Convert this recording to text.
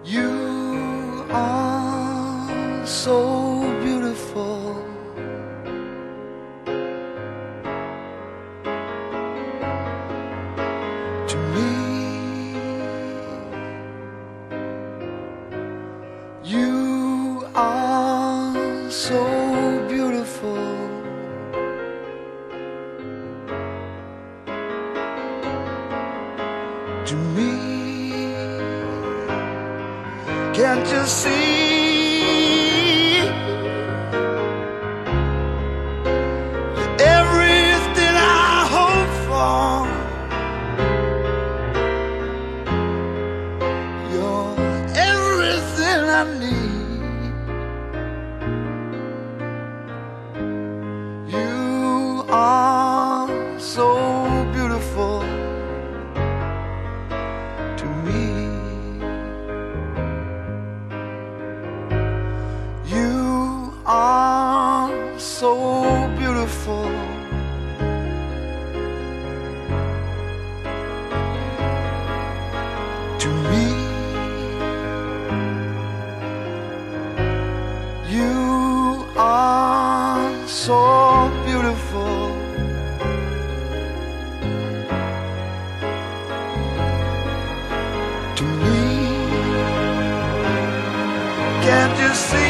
You are so beautiful. To me, you are so beautiful. To me, can't you see? Everything I hope for, you're everything I need. You are so beautiful to me. You are so beautiful. To me, you are so beautiful. To me, can't you see?